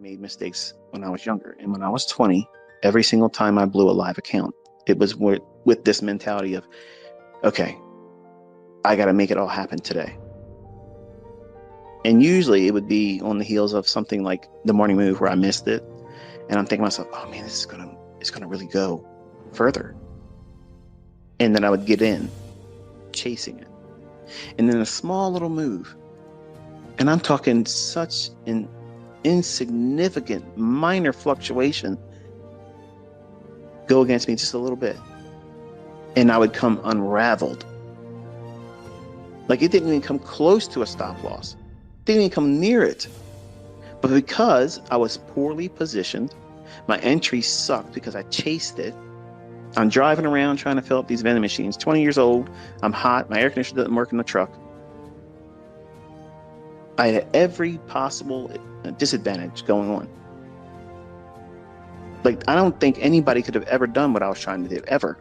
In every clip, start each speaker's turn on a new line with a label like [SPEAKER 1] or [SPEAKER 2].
[SPEAKER 1] made mistakes when I was younger. And when I was 20, every single time I blew a live account, it was with this mentality of, okay, I got to make it all happen today. And usually it would be on the heels of something like the morning move where I missed it. And I'm thinking to myself, oh man, it's gonna really go further. And then I would get in chasing it. And then a small little move. And I'm talking such an insignificant, minor fluctuation go against me just a little bit. And I would come unraveled. Like it didn't even come close to a stop loss. Didn't even come near it. But because I was poorly positioned, my entry sucked because I chased it. I'm driving around trying to fill up these vending machines. 20 years old. I'm hot. My air conditioner doesn't work in the truck. I had every possible disadvantage going on. Like, I don't think anybody could have ever done what I was trying to do, ever.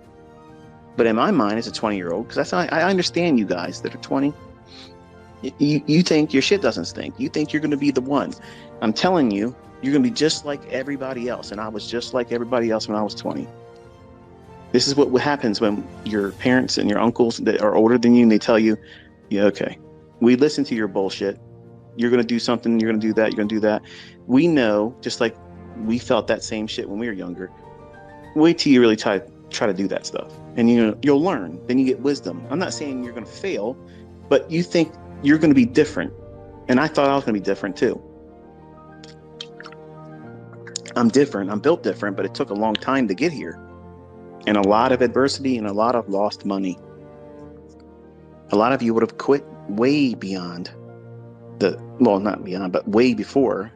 [SPEAKER 1] But in my mind, as a 20-year-old, because I understand you guys that are 20, you think your shit doesn't stink. You think you're going to be the one. I'm telling you, you're going to be just like everybody else. And I was just like everybody else when I was 20. This is what happens when your parents and your uncles that are older than you, and they tell you, yeah, okay, we listen to your bullshit. You're going to do something. You're going to do that. You're going to do that. We know, just like we felt that same shit when we were younger. Wait till you really try to do that stuff. And you'll learn. Then you get wisdom. I'm not saying you're going to fail, but you think you're going to be different. And I thought I was going to be different too. I'm different. I'm built different, but it took a long time to get here. And a lot of adversity and a lot of lost money. A lot of you would have quit way beyond not beyond, but way before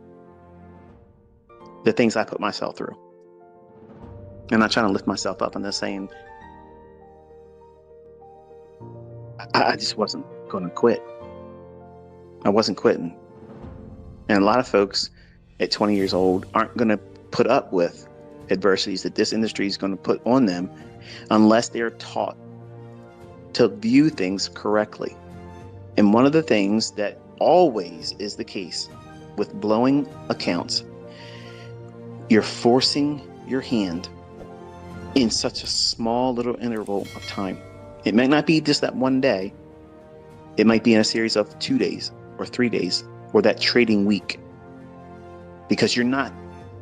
[SPEAKER 1] the things I put myself through. I'm not trying to lift myself up. I'm just saying I just wasn't going to quit. I wasn't quitting. And a lot of folks at 20 years old aren't going to put up with adversities that this industry is going to put on them unless they're taught to view things correctly. And one of the things that always is the case with blowing accounts, you're forcing your hand in such a small little interval of time. It might not be just that one day. It might be in a series of 2 days or 3 days or that trading week, because you're not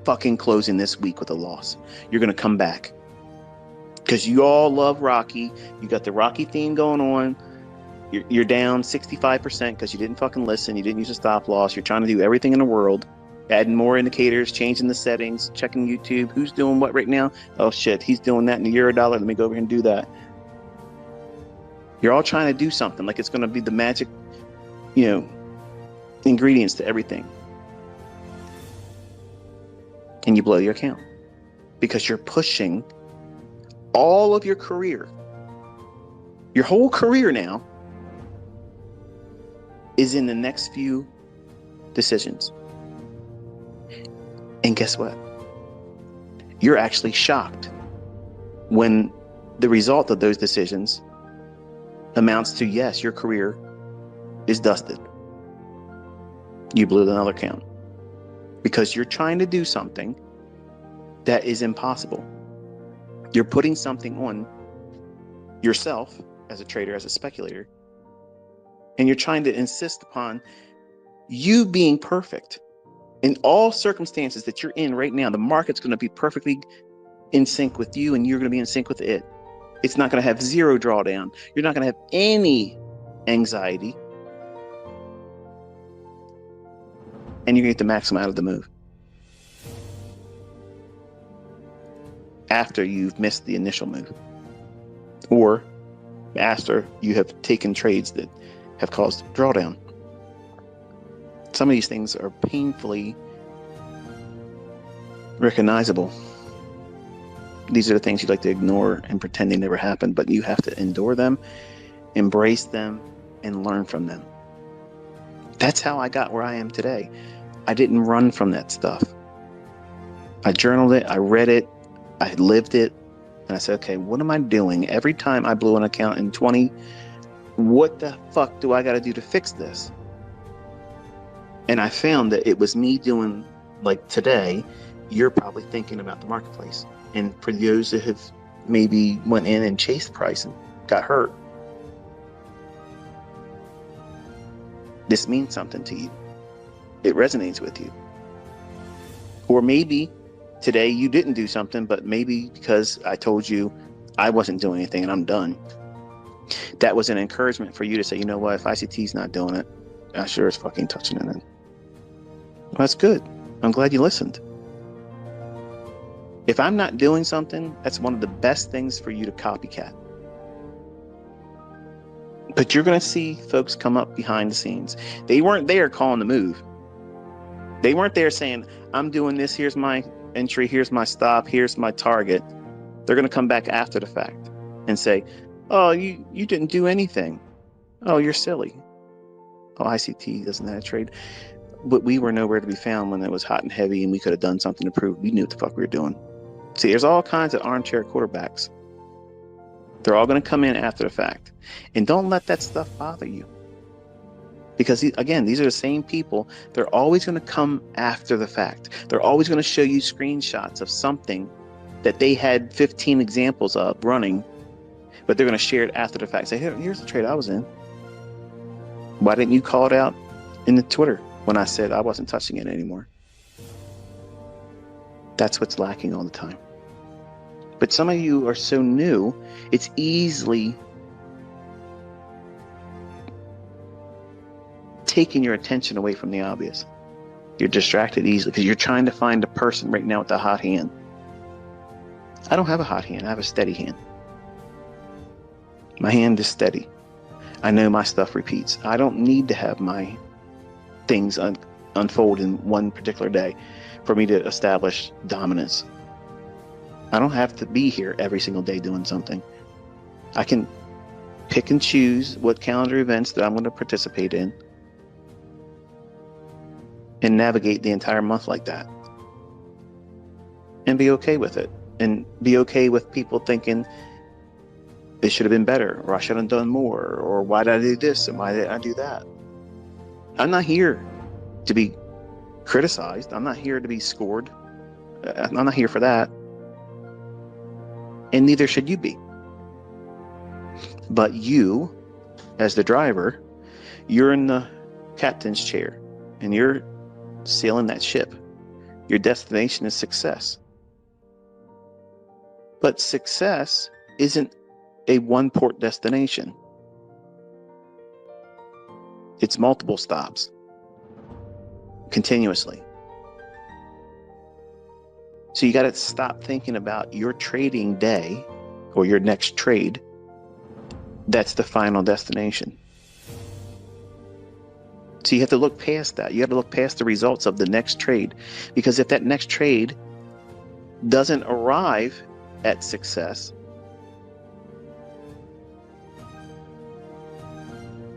[SPEAKER 1] fucking closing this week with a loss. You're going to come back because you all love Rocky. You got the Rocky theme going on. You're down 65% because you didn't fucking listen. You didn't use a stop loss. You're trying to do everything in the world, adding more indicators, changing the settings, checking YouTube. Who's doing what right now? Oh shit, he's doing that in the euro dollar. Let me go over here and do that. You're all trying to do something like it's going to be the magic, ingredients to everything. And you blow your account because you're pushing all of your career. Your whole career now is in the next few decisions. And guess what? You're actually shocked when the result of those decisions amounts to, yes, your career is dusted. You blew another account because you're trying to do something that is impossible. You're putting something on yourself as a trader, as a speculator, and you're trying to insist upon you being perfect in all circumstances that you're in right now. The market's going to be perfectly in sync with you, and you're going to be in sync with it. It's not going to have zero drawdown. You're not going to have any anxiety, and you're going to get the maximum out of the move after you've missed the initial move, or after you have taken trades that have caused drawdown. Some of these things are painfully recognizable. These are the things you like to ignore and pretend they never happened, but you have to endure them, embrace them, and learn from them. That's how I got where I am today. I didn't run from that stuff. I journaled it, I read it, I lived it, and I said, okay, what am I doing? Every time I blew an account in 20, what the fuck do I got to do to fix this? And I found that it was me doing like today, you're probably thinking about the marketplace. And for those that have maybe went in and chased price and got hurt, this means something to you. It resonates with you. Or maybe today you didn't do something, but maybe because I told you I wasn't doing anything and I'm done, that was an encouragement for you to say, you know what, if ICT's not doing it, I sure is fucking touching it. Well, that's good. I'm glad you listened. If I'm not doing something, that's one of the best things for you to copycat. But you're going to see folks come up behind the scenes. They weren't there calling the move. They weren't there saying, I'm doing this, here's my entry, here's my stop, here's my target. They're going to come back after the fact and say, oh, you didn't do anything. Oh, you're silly. Oh, ICT doesn't have a trade. But we were nowhere to be found when it was hot and heavy and we could have done something to prove we knew what the fuck we were doing. See, there's all kinds of armchair quarterbacks. They're all going to come in after the fact. And don't let that stuff bother you. Because, again, these are the same people. They're always going to come after the fact. They're always going to show you screenshots of something that they had 15 examples of running, but they're going to share it after the fact. Say, here's the trade I was in. Why didn't you call it out in the Twitter when I said I wasn't touching it anymore? That's what's lacking all the time. But some of you are so new, it's easily taking your attention away from the obvious. You're distracted easily because you're trying to find a person right now with a hot hand. I don't have a hot hand. I have a steady hand. My hand is steady. I know my stuff repeats. I don't need to have my things unfold in one particular day for me to establish dominance. I don't have to be here every single day doing something. I can pick and choose what calendar events that I'm going to participate in and navigate the entire month like that and be okay with it, and be okay with people thinking it should have been better, or I should have done more, or why did I do this and why did I do that? I'm not here to be criticized. I'm not here to be scored. I'm not here for that. And neither should you be. But you, as the driver, you're in the captain's chair and you're sailing that ship. Your destination is success. But success isn't a one-port destination. It's multiple stops continuously. So you got to stop thinking about your trading day or your next trade. That's the final destination. So you have to look past that. You have to look past the results of the next trade, because if that next trade doesn't arrive at success,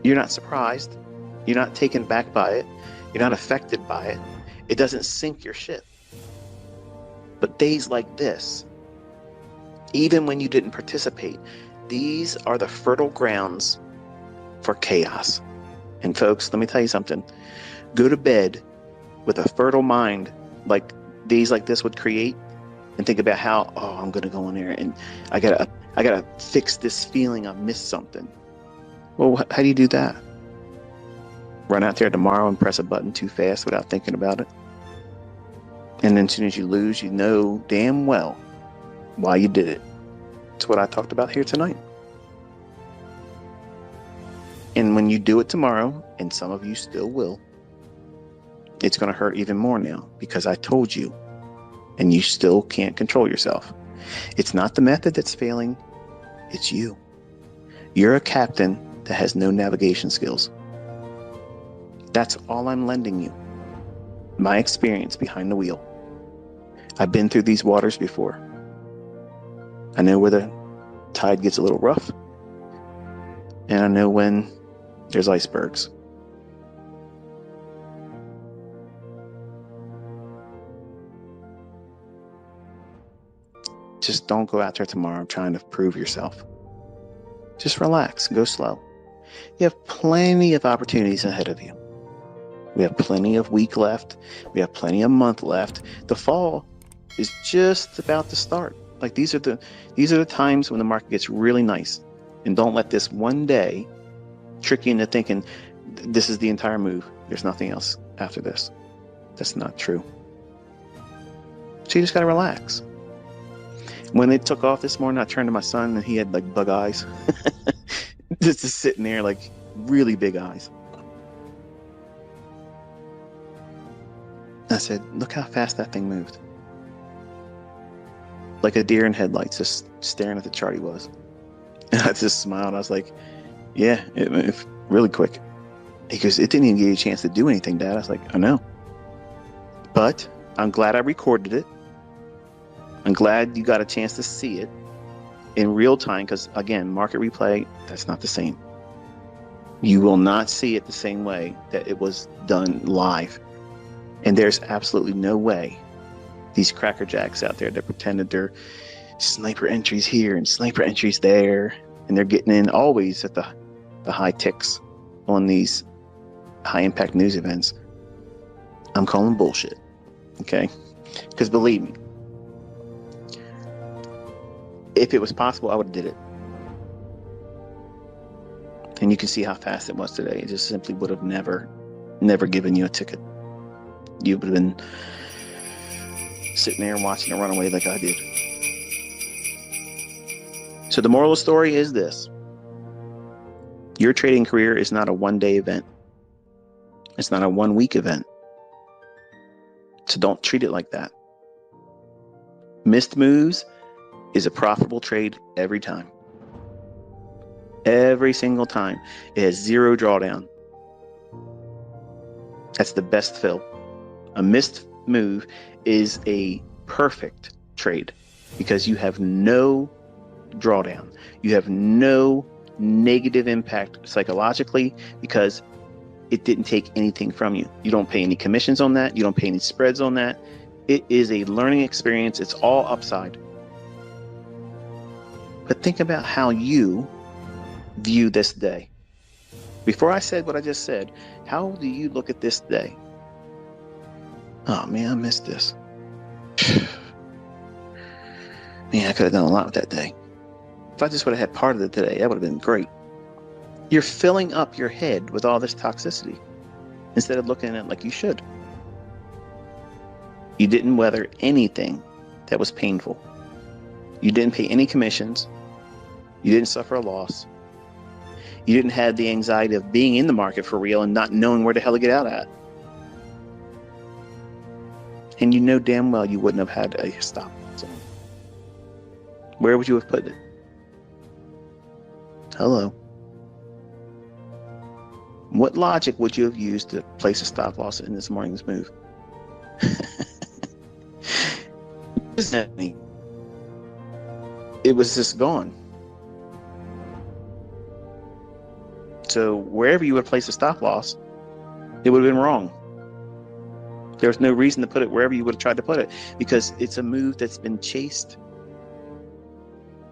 [SPEAKER 1] you're not surprised. You're not taken back by it. You're not affected by it. It doesn't sink your ship. But days like this, even when you didn't participate, these are the fertile grounds for chaos. And folks, let me tell you something. Go to bed with a fertile mind like days like this would create, and think about how, oh, I'm going to go in there and I gotta fix this feeling I've missed something. Well, how do you do that? Run out there tomorrow and press a button too fast without thinking about it? And then as soon as you lose, you know damn well why you did it. That's what I talked about here tonight. And when you do it tomorrow, and some of you still will, it's going to hurt even more now because I told you, and you still can't control yourself. It's not the method that's failing, it's you. You're a captain that has no navigation skills. That's all I'm lending you. My experience behind the wheel. I've been through these waters before. I know where the tide gets a little rough, and I know when there's icebergs. Just don't go out there tomorrow trying to prove yourself. Just relax, go slow. You have plenty of opportunities ahead of you. We have plenty of week left. We have plenty of month left. The fall is just about to start. Like these are the times when the market gets really nice. And don't let this one day trick you into thinking this is the entire move. There's nothing else after this. That's not true. So you just got to relax. When it took off this morning, I turned to my son and he had like bug eyes. Just sitting there like really big eyes. I said, look how fast that thing moved. Like a deer in headlights, just staring at the chart he was. And I just smiled. I was like, yeah, it moved really quick. He goes, it didn't even give you a chance to do anything, Dad. I was like, I know. But I'm glad I recorded it. I'm glad you got a chance to see it in real time because, again, market replay, that's not the same. You will not see it the same way that it was done live. And there's absolutely no way these crackerjacks out there that pretend that they're sniper entries here and sniper entries there, and they're getting in always at the high ticks on these high impact news events. I'm calling bullshit. Okay? Because believe me, if it was possible, I would have did it. And you can see how fast it was today. It just simply would have never given you a ticket. You would have been sitting there and watching it run away like I did. So the moral of the story is this. Your trading career is not a one-day event. It's not a one-week event. So don't treat it like that. Missed moves is a profitable trade every time. Every single time. It has zero drawdown. That's the best fill. A missed move is a perfect trade because you have no drawdown. You have no negative impact psychologically because it didn't take anything from you. You don't pay any commissions on that. You don't pay any spreads on that. It is a learning experience. It's all upside. But think about how you view this day. Before I said what I just said, how do you look at this day? Oh man, I missed this. Man, I could have done a lot with that day. If I just would have had part of it today, that would have been great. You're filling up your head with all this toxicity instead of looking at it like you should. You didn't weather anything that was painful. You didn't pay any commissions. You didn't suffer a loss. You didn't have the anxiety of being in the market for real and not knowing where the hell to get out at. And you know damn well you wouldn't have had a stop. So where would you have put it? Hello. What logic would you have used to place a stop loss in this morning's move? It was just gone. So wherever you would place a stop loss, it would have been wrong. There's no reason to put it wherever you would have tried to put it because it's a move that's been chased.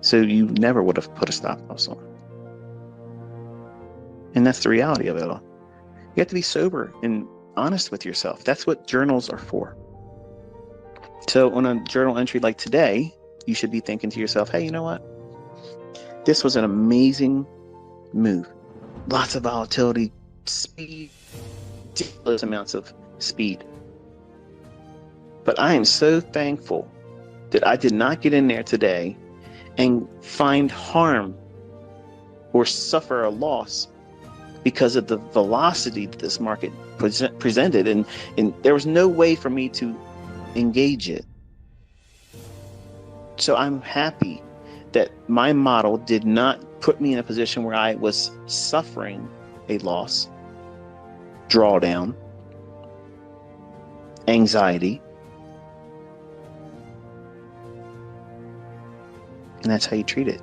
[SPEAKER 1] So you never would have put a stop loss on. And that's the reality of it all. You have to be sober and honest with yourself. That's what journals are for. So on a journal entry like today, you should be thinking to yourself, hey, you know what? This was an amazing move. Lots of volatility, speed, ridiculous amounts of speed. But I am so thankful that I did not get in there today and find harm or suffer a loss because of the velocity that this market presented. And there was no way for me to engage it. So I'm happy that my model did not put me in a position where I was suffering a loss, drawdown, anxiety. And that's how you treat it.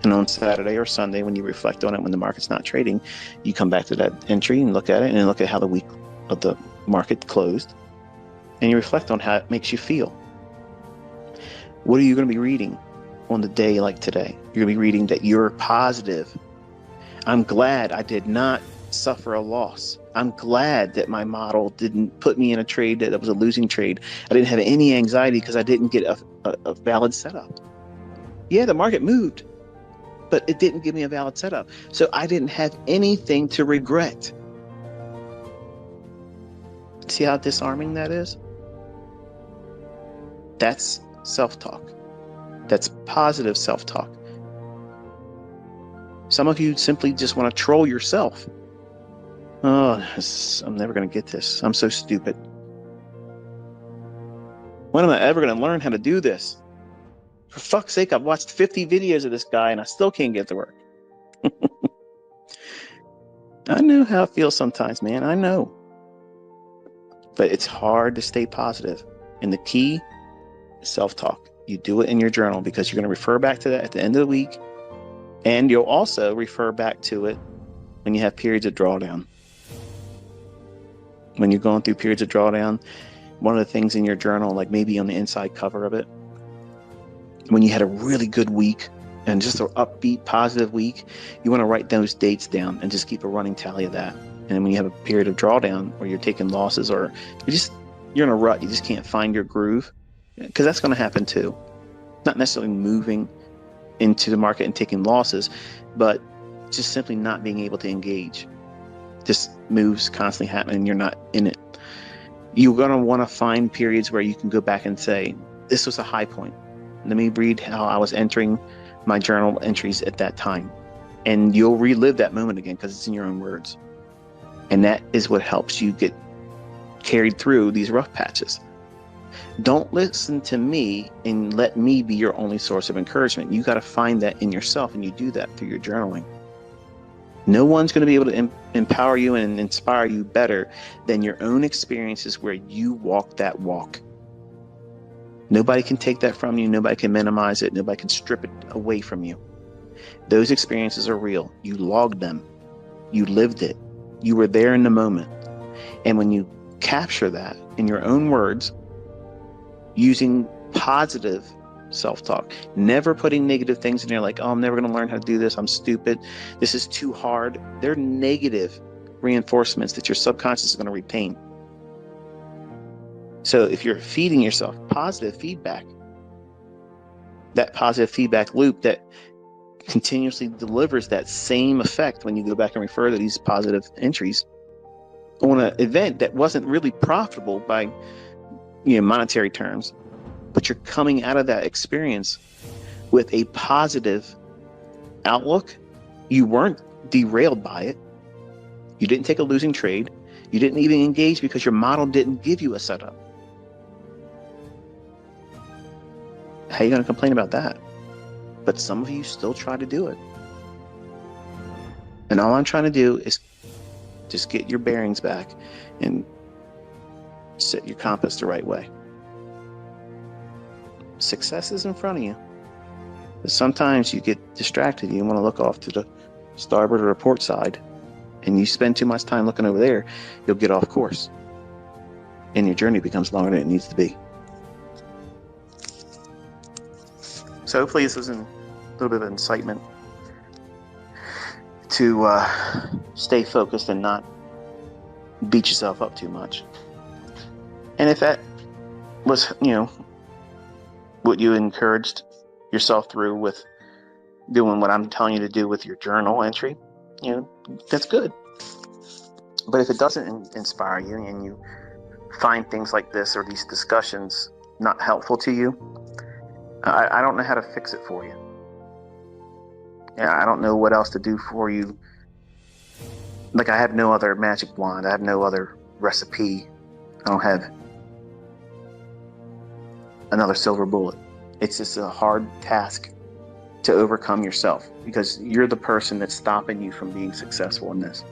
[SPEAKER 1] And on Saturday or Sunday, when you reflect on it, when the market's not trading, you come back to that entry and look at it and look at how the week of the market closed. And you reflect on how it makes you feel. What are you going to be reading on the day like today? You're going to be reading that you're positive. I'm glad I did not suffer a loss. I'm glad that my model didn't put me in a trade that was a losing trade. I didn't have any anxiety because I didn't get a valid setup. Yeah, the market moved, but it didn't give me a valid setup. So I didn't have anything to regret. See how disarming that is? That's self-talk. That's positive self-talk. Some of you simply just want to troll yourself. Oh, I'm never going to get this. I'm so stupid. When am I ever going to learn how to do this? For fuck's sake, I've watched 50 videos of this guy and I still can't get it to work. I know how it feels sometimes, man. I know. But it's hard to stay positive. And the key is self-talk. You do it in your journal because you're going to refer back to that at the end of the week. And you'll also refer back to it when you have periods of drawdown. When you're going through periods of drawdown, one of the things in your journal, like maybe on the inside cover of it, when you had a really good week and just an upbeat, positive week, you want to write those dates down and just keep a running tally of that. And when you have a period of drawdown where you're taking losses or you're in a rut, you just can't find your groove, because that's going to happen too. Not necessarily moving into the market and taking losses, but just simply not being able to engage. Just moves constantly happening and you're not in it. You're going to want to find periods where you can go back and say, this was a high point. Let me read how I was entering my journal entries at that time. And you'll relive that moment again because it's in your own words. And that is what helps you get carried through these rough patches. Don't listen to me and let me be your only source of encouragement. You got to find that in yourself, and you do that through your journaling. No one's going to be able to empower you and inspire you better than your own experiences where you walk that walk. Nobody can take that from you. Nobody can minimize it. Nobody can strip it away from you. Those experiences are real. You logged them. You lived it. You were there in the moment. And when you capture that in your own words, using positive self-talk, never putting negative things in there like, oh, I'm never going to learn how to do this. I'm stupid. This is too hard. They're negative reinforcements that your subconscious is going to retain. So if you're feeding yourself positive feedback, that positive feedback loop that continuously delivers that same effect when you go back and refer to these positive entries on an event that wasn't really profitable by monetary terms, but you're coming out of that experience with a positive outlook. You weren't derailed by it. You didn't take a losing trade. You didn't even engage because your model didn't give you a setup. How are you going to complain about that? But some of you still try to do it. And all I'm trying to do is just get your bearings back and set your compass the right way. Success is in front of you. But sometimes you get distracted. You want to look off to the starboard or port side, and you spend too much time looking over there, you'll get off course. And your journey becomes longer than it needs to be. So hopefully this was a little bit of incitement to stay focused and not beat yourself up too much. And if that was, what you encouraged yourself through with doing what I'm telling you to do with your journal entry, that's good. But if it doesn't inspire you and you find things like this or these discussions not helpful to you, I don't know how to fix it for you. I don't know what else to do for you. Like, I have no other magic wand. I have no other recipe. I don't have another silver bullet. It's just a hard task to overcome yourself because you're the person that's stopping you from being successful in this.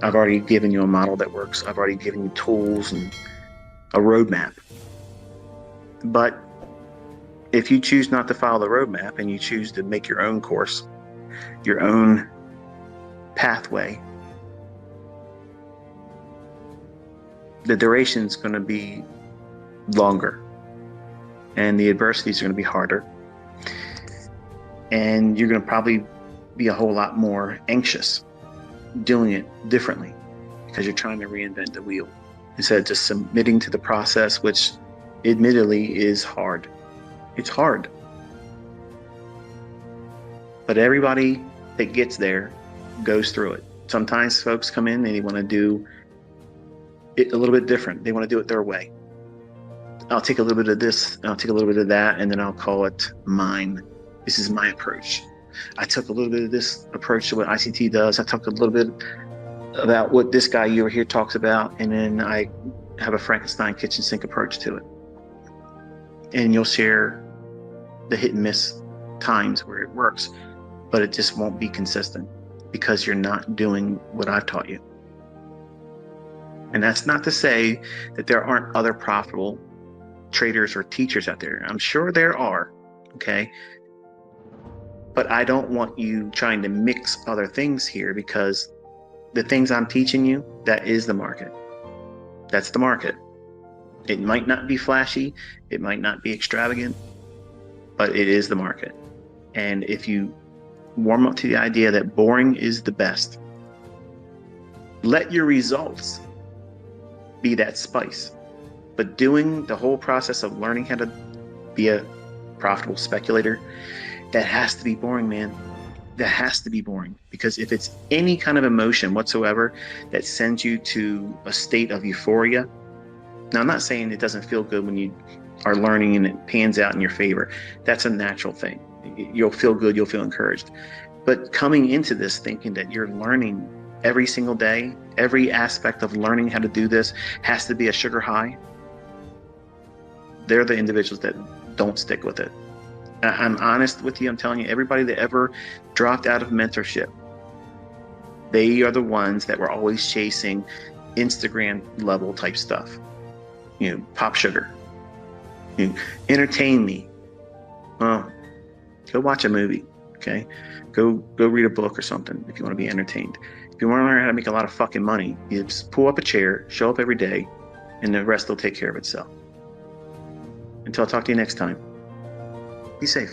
[SPEAKER 1] I've already given you a model that works. I've already given you tools and a roadmap. But if you choose not to follow the roadmap and you choose to make your own course, your own pathway, the duration is going to be longer and the adversities are going to be harder. And you're going to probably be a whole lot more anxious doing it differently because you're trying to reinvent the wheel instead of just submitting to the process, which admittedly is hard. It's hard. But everybody that gets there goes through it. Sometimes folks come in and they want to do it a little bit different. They want to do it their way. I'll take a little bit of this, I'll take a little bit of that, and then I'll call it mine. This is my approach. I took a little bit of this approach to what ICT does. I talked a little bit about what this guy over here talks about, and then I have a Frankenstein kitchen sink approach to it. And you'll share the hit and miss times where it works, but it just won't be consistent because you're not doing what I've taught you. And that's not to say that there aren't other profitable traders or teachers out there. I'm sure there are, okay? But I don't want you trying to mix other things here, because the things I'm teaching you, that is the market. That's the market. It might not be flashy, it might not be extravagant, but it is the market. And if you warm up to the idea that boring is the best, let your results be that spice. But doing the whole process of learning how to be a profitable speculator, that has to be boring, man. That has to be boring, because if it's any kind of emotion whatsoever that sends you to a state of euphoria. Now, I'm not saying it doesn't feel good when you are learning and it pans out in your favor. That's a natural thing. You'll feel good, you'll feel encouraged. But coming into this thinking that you're learning every single day, every aspect of learning how to do this has to be a sugar high, they're the individuals that don't stick with it. I'm honest with you. I'm telling you, everybody that ever dropped out of mentorship, they are the ones that were always chasing Instagram level type stuff. You know, pop sugar. You know, entertain me. Well, go watch a movie. Okay, go read a book or something if you want to be entertained. If you want to learn how to make a lot of fucking money, you just pull up a chair, show up every day, and the rest will take care of itself. Until I talk to you next time, be safe.